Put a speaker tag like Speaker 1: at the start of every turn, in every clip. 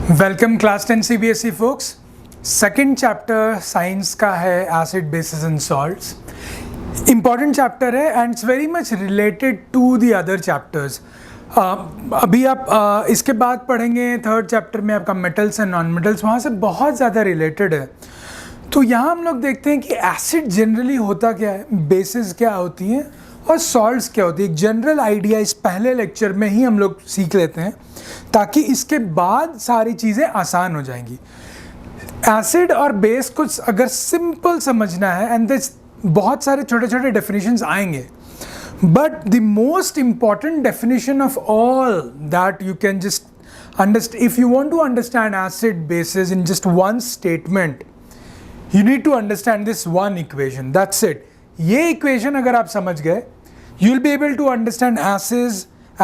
Speaker 1: Welcome class 10 CBSE folks. Second chapter science का है acid bases and salts. Important chapter है and it's very much related to the other chapters. अभी आप इसके बाद पढ़ेंगे थर्ड चैप्टर में आपका मेटल्स एंड नॉन मेटल्स, वहाँ से बहुत ज़्यादा रिलेटेड है। तो यहाँ हम लोग देखते हैं कि एसिड जनरली होता क्या है, बेसिस क्या होती हैं और सॉल्ट्स क्या होती है। एक जनरल आइडिया इस पहले लेक्चर में ही हम लोग सीख लेते हैं ताकि इसके बाद सारी चीज़ें आसान हो जाएंगी। एसिड और बेस को अगर सिंपल समझना है एंड दिस बहुत सारे छोटे छोटे डेफिनेशंस आएंगे, but the most important definition of all that you can just understand if you want to understand acid basis in just one statement, you need to understand this one equation, that's it. ये equation अगर आप समझ गए, you'll be able to understand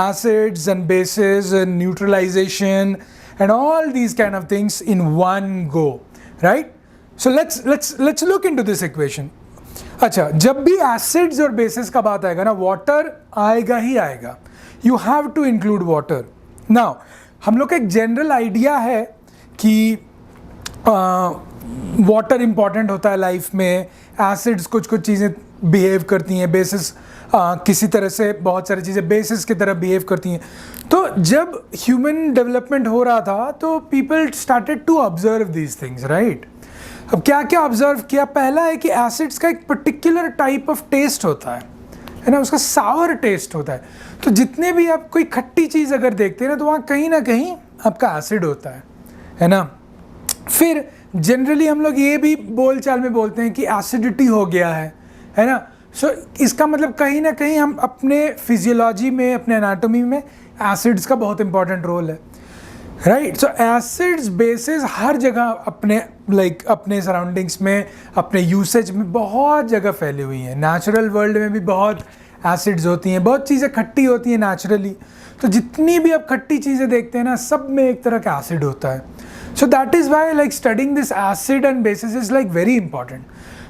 Speaker 1: acids and bases and neutralization and all these kind of things in one go, right? So let's look into this equation. अच्छा, जब भी acids और bases का बात आएगा ना, water आएगा ही आएगा. You have to include water. Now, हम लोग का एक general idea है कि वाटर इंपॉर्टेंट होता है लाइफ में, एसिड्स कुछ कुछ चीज़ें बिहेव करती हैं, बेसिस किसी तरह से बहुत सारी चीज़ें बेसिस की तरह बिहेव करती हैं। तो जब ह्यूमन डेवलपमेंट हो रहा था तो people started to observe these things, right. अब क्या क्या ऑब्जर्व किया? पहला है कि एसिड्स का एक पर्टिकुलर टाइप ऑफ टेस्ट होता है ना, उसका सावर टेस्ट होता है। तो जितने भी आप कोई खट्टी चीज़ अगर देखते हैं ना, तो वहाँ कहीं ना कहीं आपका एसिड होता है ना। फिर जनरली हम लोग ये भी बोलचाल में बोलते हैं कि एसिडिटी हो गया है ना। सो इसका मतलब कहीं ना कहीं हम अपने फिजियोलॉजी में, अपने एनाटॉमी में एसिड्स का बहुत इंपॉर्टेंट रोल है, राइट। सो एसिड्स बेसिस हर जगह अपने अपने सराउंडिंग्स में, अपने यूसेज में बहुत जगह फैली हुई हैं। नेचुरल वर्ल्ड में भी बहुत एसिड्स होती हैं, बहुत चीज़ें खट्टी होती हैं नेचुरली। तो जितनी भी आप खट्टी चीज़ें देखते हैं ना, सब में एक तरह का एसिड होता है। So that is why like studying this acid and bases is like very important.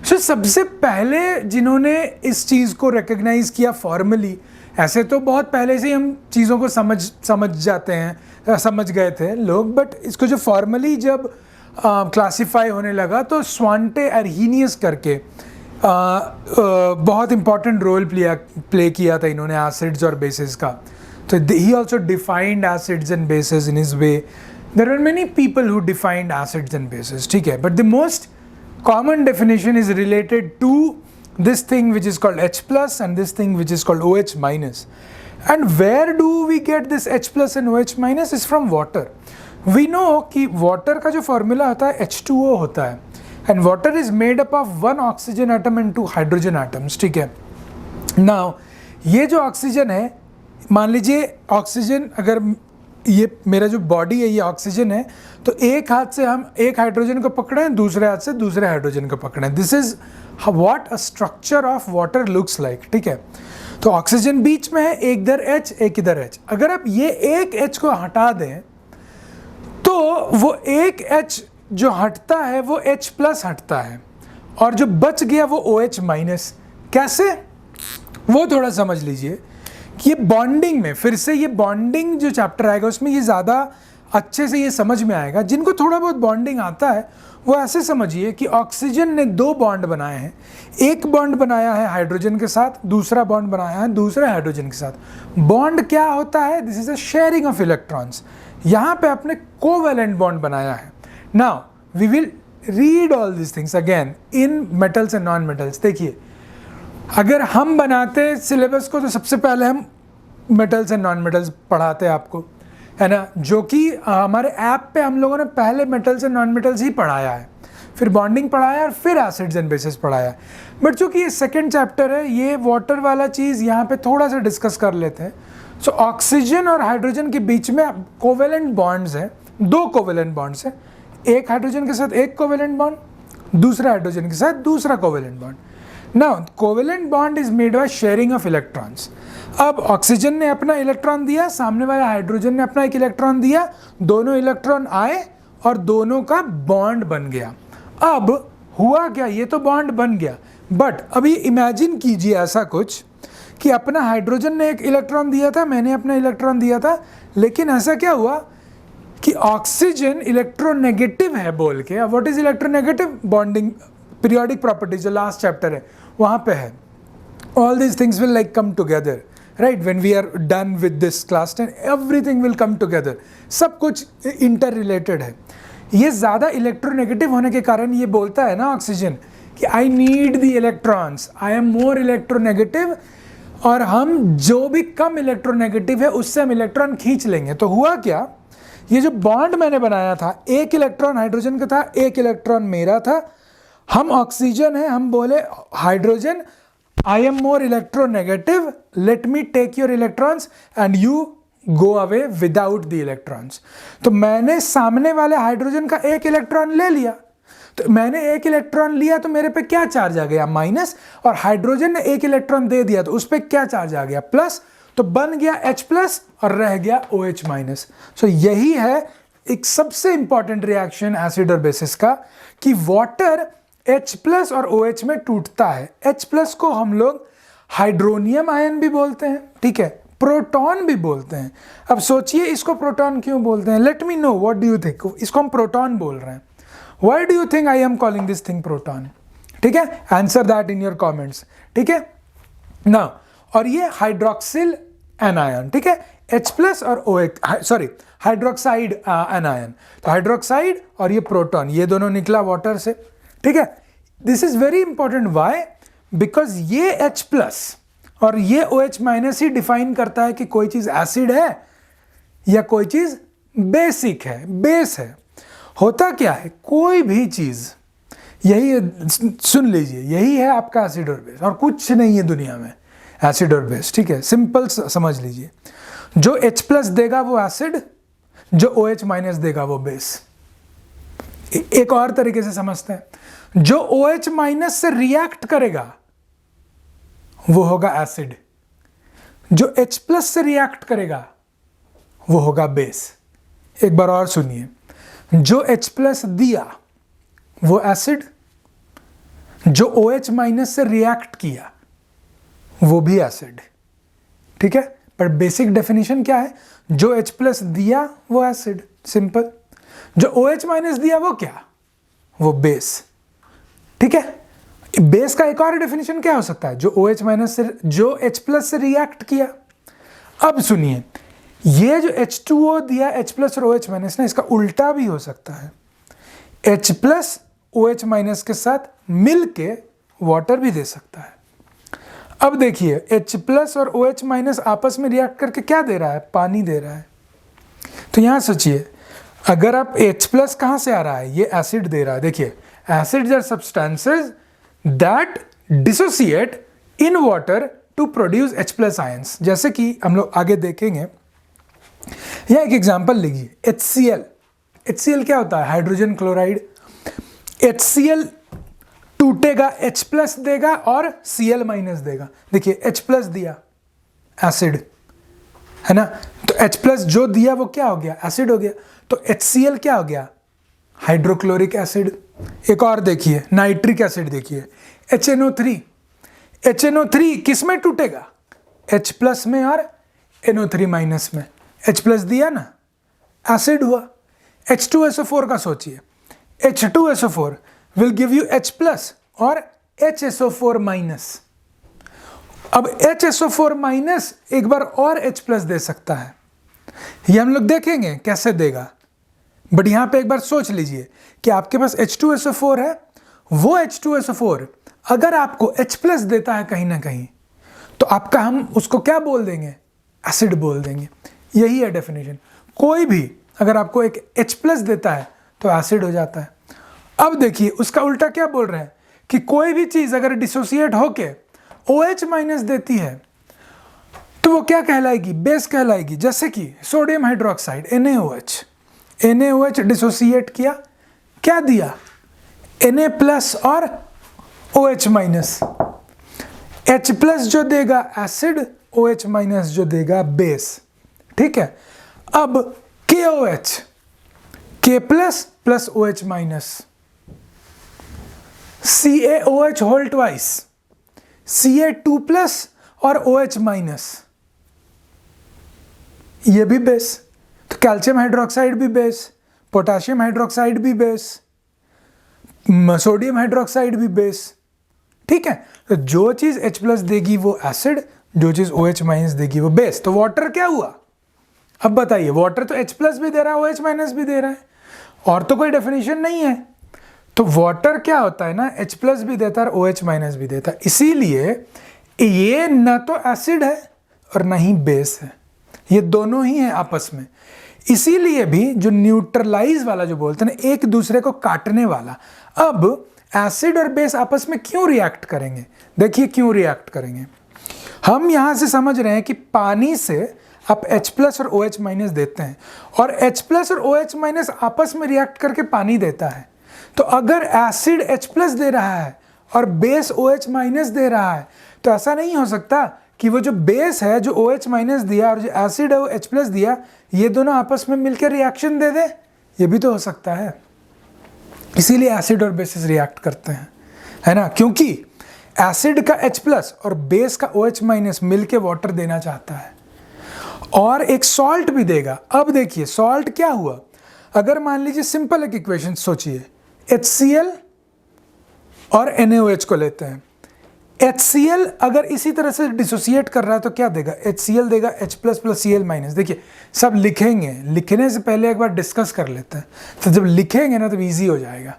Speaker 1: So सबसे पहले जिन्होंने इस चीज़ को recognize किया formally, ऐसे तो बहुत पहले से ही हम चीज़ों को समझ जाते हैं, समझ गए थे लोग, बट इसको जो formally जब क्लासीफाई होने लगा तो स्वांटे अर्हीनियस करके बहुत इंपॉर्टेंट रोल प्ले किया था इन्होंने एसिड्स और बेसिस का। तो he also defined acids and bases in his way. There are many people who defined acids and bases, ठीक है, but the most common definition is related to this thing which is called H plus and this thing which is called OH minus. And where do we get this H plus and OH minus? is from water. We know कि water का जो formula होता है H2O होता है, and water is made up of one oxygen atom and two hydrogen atoms, ठीक है। Now ये जो ऑक्सीजन है, मान लीजिए ऑक्सीजन, अगर ये मेरा जो बॉडी है ये ऑक्सीजन है, तो एक हाथ से हम एक हाइड्रोजन को पकड़े हैं, दूसरे हाथ से दूसरे हाइड्रोजन को पकड़े हैं। This is what a structure of water looks like, ठीक है। तो ऑक्सीजन बीच में है, एक इधर H एक इधर H। अगर आप ये एक H को हटा दें तो वो एक H जो हटता है वो H प्लस हटता है, और जो बच गया वो OH माइनस। कैसे, वो थोड़ा समझ लीजिए कि ये बॉन्डिंग में, फिर से ये बॉन्डिंग जो चैप्टर आएगा उसमें ये ज़्यादा अच्छे से ये समझ में आएगा। जिनको थोड़ा बहुत बॉन्डिंग आता है वो ऐसे समझिए कि ऑक्सीजन ने दो बॉन्ड बनाए हैं, एक बॉन्ड बनाया है हाइड्रोजन के साथ, दूसरा बॉन्ड बनाया है दूसरे हाइड्रोजन के साथ। बॉन्ड क्या होता है? This is a sharing of electrons. यहाँ पे आपने कोवैलेंट बॉन्ड बनाया है। Now we will read all this things again in metals and non metals. देखिए, अगर हम बनाते सिलेबस को तो सबसे पहले हम मेटल्स एंड नॉन मेटल्स पढ़ाते आपको, है ना, जो कि हमारे ऐप पे हम लोगों ने पहले मेटल्स एंड नॉन मेटल्स ही पढ़ाया है, फिर बॉन्डिंग पढ़ाया और फिर एसिड्स एंड बेसिस पढ़ाया है। बट चूँकि ये सेकेंड चैप्टर है, ये वाटर वाला चीज़ यहाँ पे थोड़ा सा डिस्कस कर लेते हैं। सो ऑक्सीजन और हाइड्रोजन के बीच में कोवेलेंट बॉन्ड्स हैं, दो कोवेलेंट बॉन्ड्स हैं, एक हाइड्रोजन के साथ एक कोवेलेंट बॉन्ड, दूसरे हाइड्रोजन के साथ दूसरा covalent bond. Now, covalent bond is made by sharing of electrons. अब ऑक्सीजन ने अपना इलेक्ट्रॉन दिया, सामने वाला हाइड्रोजन ने अपना एक इलेक्ट्रॉन दिया, दोनों इलेक्ट्रॉन आए और दोनों का बॉन्ड बन गया। अब हुआ क्या, ये तो बॉन्ड बन गया, बट अभी इमेजिन कीजिए ऐसा कुछ कि अपना हाइड्रोजन ने एक इलेक्ट्रॉन दिया था, मैंने अपना इलेक्ट्रॉन दिया था, लेकिन ऐसा क्या हुआ कि ऑक्सीजन इलेक्ट्रोनेगेटिव है बोल के, what is electronegative, bonding periodic properties जो लास्ट चैप्टर है वहां पे है. All these things will like come together, right, when we are done with this class 10 everything will come together, सब कुछ इंटर रिलेटेड है. ये ज़्यादा इलेक्ट्रोनेगेटिव होने के कारण ये बोलता है ना ऑक्सीजन कि I need the electrons, I am more electronegative, और हम जो भी कम इलेक्ट्रोनेगेटिव है उससे हम इलेक्ट्रॉन खींच लेंगे. तो हुआ क्या, ये जो बॉन्ड मैंने बनाया था, एक इलेक्ट्रॉन हाइड्रोजन का था, एक इलेक्ट्रॉन मेरा था, हम ऑक्सीजन है, हम बोले hydrogen I am more electronegative, let me take your electrons and you go away without the electrons. तो मैंने सामने वाले हाइड्रोजन का एक इलेक्ट्रॉन ले लिया, तो मैंने एक इलेक्ट्रॉन लिया तो मेरे पे क्या चार्ज आ गया, माइनस, और हाइड्रोजन ने एक इलेक्ट्रॉन दे दिया तो उस पर क्या चार्ज आ गया, प्लस, तो बन गया H प्लस और रह गया OH माइनस. सो यही है एक सबसे इंपॉर्टेंट रिएक्शन एसिड और बेसिस का, कि वाटर H प्लस और OH में टूटता है. H प्लस को हम लोग हाइड्रोनियम आयन भी बोलते हैं, ठीक है, प्रोटॉन भी बोलते हैं. अब सोचिए इसको प्रोटॉन क्यों बोलते हैं, let me know what do you think. इसको हम प्रोटॉन बोल रहे हैं, why do you think I am calling this thing proton, ठीक है, answer that in your comments, ठीक है ना. और ये हाइड्रोक्सिल एनायन, ठीक है, H प्लस और OH, सॉरी हाइड्रोक्साइड एनायन, तो हाइड्रोक्साइड और ये प्रोटॉन, ये दोनों निकला वाटर से, ठीक है. This is very important, why, because ये H प्लस और ये OH माइनस ही डिफाइन करता है कि कोई चीज एसिड है या कोई चीज बेसिक है, बेस है. होता क्या है, कोई भी चीज, यही सुन लीजिए, यही है आपका एसिड और बेस, और कुछ नहीं है दुनिया में एसिड और बेस, ठीक है, सिंपल समझ लीजिए. जो H प्लस देगा वो एसिड, जो OH माइनस देगा वो बेस. एक और तरीके से समझते हैं, जो OH माइनस से रिएक्ट करेगा वो होगा एसिड, जो H प्लस से रिएक्ट करेगा वो होगा बेस. एक बार और सुनिए, जो H प्लस दिया वो एसिड, जो OH माइनस से रिएक्ट किया वो भी एसिड, ठीक है. पर बेसिक डेफिनेशन क्या है, जो H प्लस दिया वो एसिड, सिंपल. जो OH माइनस दिया वो क्या, वो बेस, ठीक है. बेस का एक और डेफिनेशन क्या हो सकता है, जो OH माइनस से, जो H प्लस से रिएक्ट किया. अब सुनिए, ये जो H2O दिया H प्लस और OH माइनस ना, इसका उल्टा भी हो सकता है. H प्लस OH माइनस के साथ मिल के वाटर भी दे सकता है. अब देखिए, H प्लस और OH माइनस आपस में रिएक्ट करके क्या दे रहा है, पानी दे रहा है. तो यहां सोचिए, अगर आप H प्लस कहां से आ रहा है, ये एसिड दे रहा है. देखिए, acids are substances that dissociate in water to produce H plus ions. जैसे कि हम लोग आगे देखेंगे, यह एक एग्जांपल लीजिए, HCl. HCl क्या होता है, हाइड्रोजन क्लोराइड. HCl टूटेगा, H प्लस देगा और Cl माइनस देगा. देखिए, H प्लस दिया एसिड है ना, तो H प्लस जो दिया वो क्या हो गया, एसिड हो गया. तो HCl क्या हो गया, हाइड्रोक्लोरिक एसिड. एक और देखिए, नाइट्रिक एसिड देखिए, HNO3. HNO3 किस में टूटेगा, H प्लस में और NO3 माइनस में. H प्लस दिया ना, एसिड हुआ. H2SO4 का सोचिए, H2SO4 will give you H plus और HSO4 माइनस. अब HSO4 माइनस एक बार और H प्लस दे सकता है, ये हम लोग देखेंगे कैसे देगा. बट यहां पे एक बार सोच लीजिए कि आपके पास H2SO4 है, वो H2SO4 अगर आपको H प्लस देता है कहीं ना कहीं, तो आपका हम उसको क्या बोल देंगे, एसिड बोल देंगे. यही है डेफिनेशन. कोई भी अगर आपको एक H प्लस देता है तो एसिड हो जाता है. अब देखिए, उसका उल्टा क्या बोल रहे हैं कि कोई भी चीज अगर डिसोसिएट होके OH माइनस देती है तो वो क्या कहलाएगी, बेस कहलाएगी. जैसे कि सोडियम हाइड्रोक्साइड NaOH डिसोसिएट किया, क्या दिया, Na प्लस और OH माइनस. H प्लस जो देगा एसिड, OH माइनस जो देगा बेस, ठीक है. अब KOH, K plus plus OH minus, CaOH whole twice, Ca2 plus और OH माइनस, ये भी बेस. तो कैल्शियम हाइड्रोक्साइड भी बेस, पोटाशियम हाइड्रोक्साइड भी बेस, सोडियम हाइड्रोक्साइड भी बेस। ठीक है, तो जो चीज H+ देगी वो एसिड, जो चीज OH- देगी वो बेस। तो वाटर क्या हुआ, अब बताइए, वाटर तो H+ भी दे रहा है, OH- भी दे रहा है, और तो कोई डेफिनेशन नहीं है। तो वाटर क्या होता है ना, H+ भी देता है और OH- भी देता है, इसीलिए ये ना तो एसिड है और ना ही बेस है, ये दोनों ही है आपस में। इसीलिए भी जो न्यूट्रलाइज वाला जो बोलते हैं ना, एक दूसरे को काटने वाला, अब एसिड और बेस आपस में क्यों रिएक्ट करेंगे, देखिए क्यों रिएक्ट करेंगे। हम यहां से समझ रहे हैं कि पानी से आप H+ और OH- देते हैं, और H+ और OH- आपस में रिएक्ट करके पानी देता है। तो अगर एसिड H+ दे रहा है और बेस OH- दे रहा है, तो ऐसा नहीं हो सकता कि वो जो बेस है जो OH- दिया और जो एसिड है वो H+ दिया, ये दोनों आपस में मिलकर रिएक्शन दे दे, ये भी तो हो सकता है। इसीलिए एसिड और बेसिस रिएक्ट करते हैं, है ना, क्योंकि एसिड का H+ और बेस का OH- मिलके वाटर देना चाहता है, और एक सॉल्ट भी देगा। अब देखिए सॉल्ट क्या हुआ, अगर मान लीजिए सिंपल एक इक्वेशन सोचिए, HCl और NaOH को लेते हैं। HCl अगर इसी तरह से डिसोसिएट कर रहा है तो क्या देगा, HCl देगा H+ + Cl-। देखिए सब लिखेंगे, लिखने से पहले एक बार डिस्कस कर लेते हैं, तो जब लिखेंगे ना तो इजी हो जाएगा।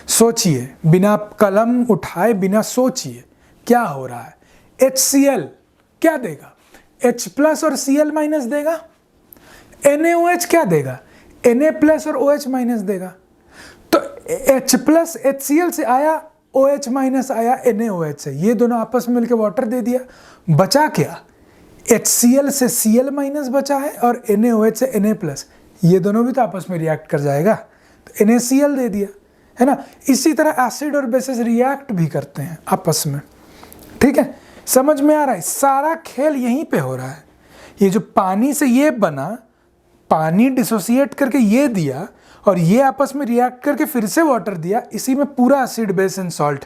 Speaker 1: सोचिए, बिना कलम उठाए, बिना सोचिए क्या हो रहा है। HCl क्या देगा, H+ और Cl- देगा। NaOH क्या देगा, Na+ और OH- देगा। तो H+ HCl से आया, OH- आया NaOH से, ये दोनों आपस में मिलकर वाटर दे दिया। बचा क्या, HCl से Cl- बचा है और NaOH से Na+, ये दोनों भी तो आपस में रिएक्ट कर जाएगा, तो NaCl दे दिया, है ना। इसी तरह एसिड और बेसिस रिएक्ट भी करते हैं आपस में। ठीक है, समझ में आ रहा है, सारा खेल यहीं पे हो रहा है। ये जो पानी से ये बना, पानी डिसोसिएट करके ये दिया, और ये आपस में रिएक्ट करके फिर से वाटर दिया, इसी में पूरा एसिड बेस एंड सॉल्ट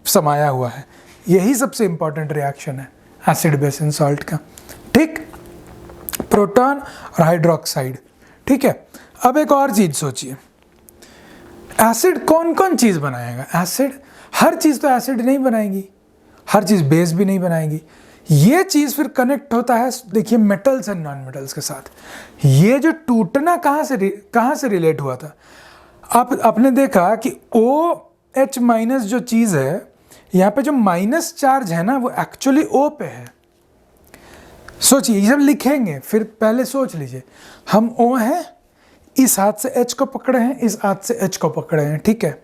Speaker 1: समाया हुआ है। यही सबसे इंपॉर्टेंट रिएक्शन है एसिड बेस एंड सॉल्ट का। ठीक, प्रोटॉन और हाइड्रोक्साइड। ठीक है, अब एक और चीज सोचिए, एसिड कौन कौन चीज बनाएगा, एसिड हर चीज तो एसिड नहीं बनाएगी, हर चीज बेस भी नहीं बनाएगी। ये चीज फिर कनेक्ट होता है, देखिए, मेटल्स एंड नॉन मेटल्स के साथ। ये जो टूटना कहाँ से रिलेट हुआ था, आपने देखा कि OH- जो चीज है, यहाँ पे जो माइनस चार्ज है ना, वो एक्चुअली O पे है। सोचिए, ये सब लिखेंगे, फिर पहले सोच लीजिए, हम O हैं, इस हाथ से H को पकड़े हैं, इस हाथ से H को पकड़े हैं। ठीक है,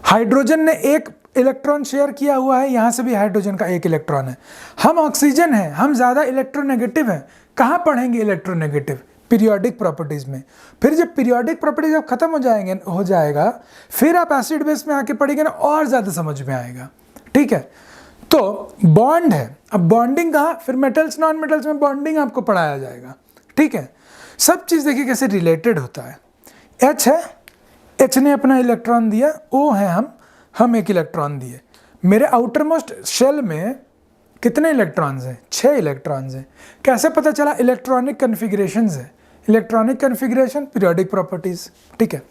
Speaker 1: हाइड्रोजन ने एक इलेक्ट्रॉन शेयर किया हुआ है, यहां से भी हाइड्रोजन का एक इलेक्ट्रॉन है। हम ऑक्सीजन हैं, हम ज्यादा इलेक्ट्रोनेगेटिव हैं। कहां पढ़ेंगे इलेक्ट्रोनेगेटिव, पीरियोडिक प्रॉपर्टीज में। फिर जब पीरियोडिक प्रॉपर्टीज जब खत्म हो जाएगा, फिर आप एसिड बेस में आके पढ़ेंगे ना, और ज्यादा समझ में आएगा। ठीक है, तो बॉन्ड है, अब बॉन्डिंग कहाँ, फिर मेटल्स नॉन मेटल्स में बॉन्डिंग आपको पढ़ाया जाएगा। ठीक है, सब चीज देखिए कैसे रिलेटेड होता है। H है, H ने अपना इलेक्ट्रॉन दिया, O है हम एक इलेक्ट्रॉन दिए। मेरे आउटर मोस्ट शेल में कितने इलेक्ट्रॉन्स हैं, 6 इलेक्ट्रॉन्स हैं। कैसे पता चला, इलेक्ट्रॉनिक कन्फिग्रेशंस है। Electronic configuration, periodic properties. ठीक है,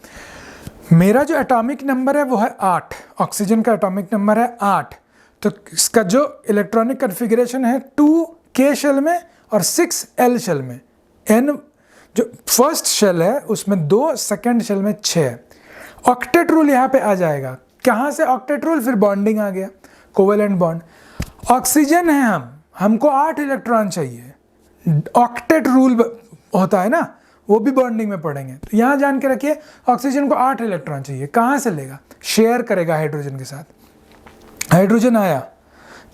Speaker 1: मेरा जो एटॉमिक नंबर है वो है 8, ऑक्सीजन का एटॉमिक नंबर है 8, तो इसका जो इलेक्ट्रॉनिक कन्फिग्रेशन है 2k शेल में और 6l शेल में। n जो फर्स्ट शेल है उसमें 2, सेकेंड शेल में 6। ऑक्टेट रूल यहाँ पे आ जाएगा। कहाँ से ऑक्टेट रूल, फिर बॉन्डिंग आ गया, कोवेलेंट बॉन्ड। ऑक्सीजन है हमको 8 इलेक्ट्रॉन चाहिए, ऑक्टेट रूल होता है ना, वो भी बॉन्डिंग में पढ़ेंगे। तो यहाँ जान के रखिए, ऑक्सीजन को 8 इलेक्ट्रॉन चाहिए, कहाँ से लेगा, शेयर करेगा हाइड्रोजन के साथ। हाइड्रोजन आया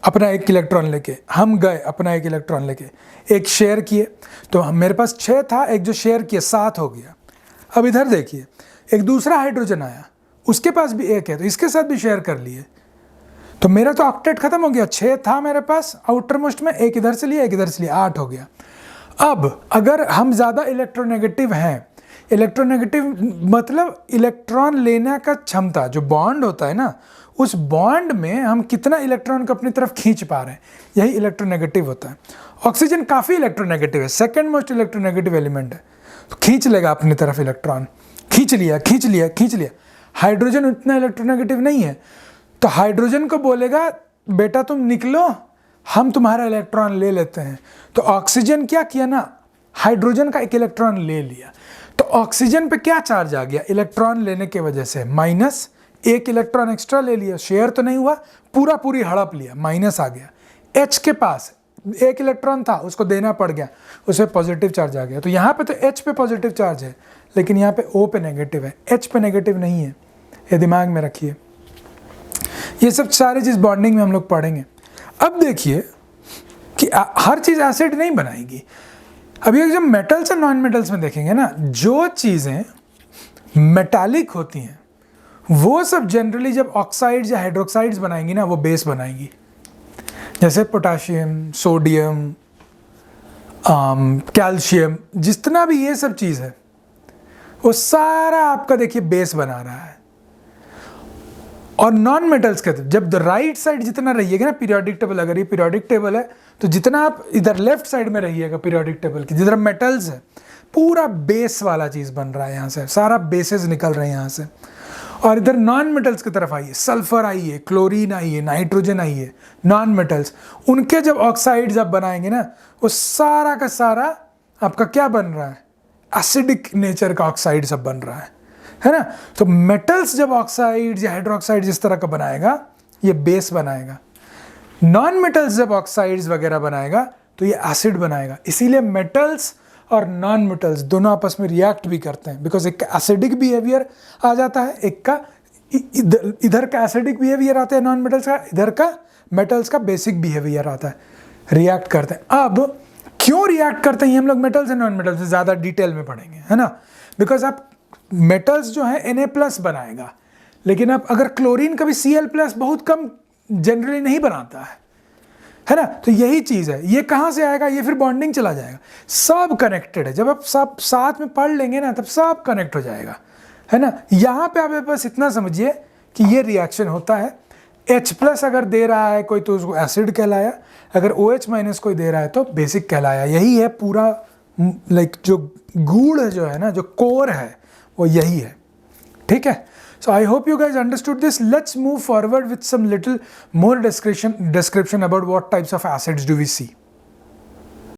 Speaker 1: अपना 1 इलेक्ट्रॉन लेके, हम गए अपना 1 इलेक्ट्रॉन लेके, एक शेयर किए, तो मेरे पास 6 था, एक जो शेयर किया 7 हो गया। अब इधर देखिए, एक दूसरा हाइड्रोजन आया, उसके पास भी 1 है, तो इसके साथ भी शेयर कर लिए, तो मेरा तो ऑक्टेट खत्म हो गया। 6 था मेरे पास आउटर मोस्ट में, 1 इधर से लिया, 1 इधर से लिया, 8 हो गया। अब अगर हम ज़्यादा इलेक्ट्रोनेगेटिव हैं, इलेक्ट्रोनेगेटिव मतलब इलेक्ट्रॉन लेने का क्षमता, जो बॉन्ड होता है ना, उस बॉन्ड में हम कितना इलेक्ट्रॉन को अपनी तरफ खींच पा रहे हैं, यही इलेक्ट्रोनेगेटिव होता है। ऑक्सीजन काफ़ी इलेक्ट्रोनेगेटिव है, सेकेंड मोस्ट इलेक्ट्रोनेगेटिव एलिमेंट है। तो खींच लेगा अपनी तरफ इलेक्ट्रॉन, खींच लिया। हाइड्रोजन उतना इलेक्ट्रोनेगेटिव नहीं है, तो हाइड्रोजन को बोलेगा बेटा तुम निकलो, हम तुम्हारा इलेक्ट्रॉन ले लेते हैं। तो ऑक्सीजन क्या किया ना, हाइड्रोजन का एक इलेक्ट्रॉन ले लिया, तो ऑक्सीजन पे क्या चार्ज आ गया, इलेक्ट्रॉन लेने के वजह से माइनस, एक इलेक्ट्रॉन एक्स्ट्रा ले लिया, शेयर तो नहीं हुआ, पूरी हड़प लिया, माइनस आ गया। H के पास एक इलेक्ट्रॉन था, उसको देना पड़ गया, उस पर पॉजिटिव चार्ज आ गया। तो यहाँ पे तो H पे पॉजिटिव चार्ज है, लेकिन यहाँ पे O पे नेगेटिव है, H पे नेगेटिव नहीं है, ये दिमाग में रखिए। ये सब सारी चीज़ बॉन्डिंग में हम लोग पढ़ेंगे। अब देखिए कि हर चीज़ एसिड नहीं बनाएगी। अभी जब मेटल्स और नॉन मेटल्स में देखेंगे ना, जो चीज़ें मेटालिक होती हैं वो सब जनरली जब ऑक्साइड्स या हाइड्रोक्साइड्स बनाएंगी ना, वो बेस बनाएंगी। जैसे पोटाशियम, सोडियम, कैल्शियम, जितना भी ये सब चीज़ है वो सारा आपका देखिए बेस बना रहा है। और नॉन मेटल्स का जब द राइट साइड जितना रहिएगा ना पीरियोडिक टेबल, अगर ये पीरियोडिक टेबल है तो जितना आप इधर लेफ्ट साइड में रहिएगा पीरियोडिक टेबल की, जिधर मेटल्स है, पूरा बेस वाला चीज़ बन रहा है, यहाँ से सारा बेसेस निकल रहे हैं यहाँ से। और इधर नॉन मेटल्स की तरफ आइए, सल्फर आइए, क्लोरीन आइए, नाइट्रोजन आइए, नॉन मेटल्स, उनके जब ऑक्साइड्स आप बनाएंगे ना, वो सारा का सारा आपका क्या बन रहा है, एसिडिक नेचर का ऑक्साइड सब बन रहा है ना। तो मेटल्स जब ऑक्साइड्स या हाइड्रोक्साइड्स इस तरह का बनाएगा, ये बेस बनाएगा। नॉन मेटल्स जब ऑक्साइड्स वगैरह बनाएगा तो ये एसिड बनाएगा। इसीलिए मेटल्स और नॉन मेटल्स दोनों आपस में रिएक्ट भी करते हैं, बिकॉज एक का एसिडिक बिहेवियर आ जाता है, एक का इधर का एसिडिक बिहेवियर आता है नॉन मेटल्स का, इधर का मेटल्स का बेसिक बिहेवियर आता है, रिएक्ट करते हैं। अब क्यों रिएक्ट करते हैं हम लोग मेटल्स एंड नॉन मेटल्स, ज़्यादा डिटेल में पढ़ेंगे, है ना। बिकॉज आप मेटल्स जो है Na+ बनाएगा, लेकिन आप अगर क्लोरीन कभी Cl+ बहुत कम जनरली नहीं बनाता है ना। तो यही चीज़ है, ये कहाँ से आएगा, ये फिर बॉन्डिंग चला जाएगा, सब कनेक्टेड है। जब आप सब साथ में पढ़ लेंगे ना, तब सब कनेक्ट हो जाएगा, है ना। यहाँ पे आप बस इतना समझिए कि ये रिएक्शन होता है। H+ अगर दे रहा है कोई तो उसको एसिड कहलाया, अगर OH- कोई दे रहा है तो बेसिक कहलाया। यही है पूरा, लाइक जो गूढ़ जो है ना, जो कोर है वो यही है, ठीक है। So I hope you guys understood this. Let's move forward with some little more description about what types of acids do we see.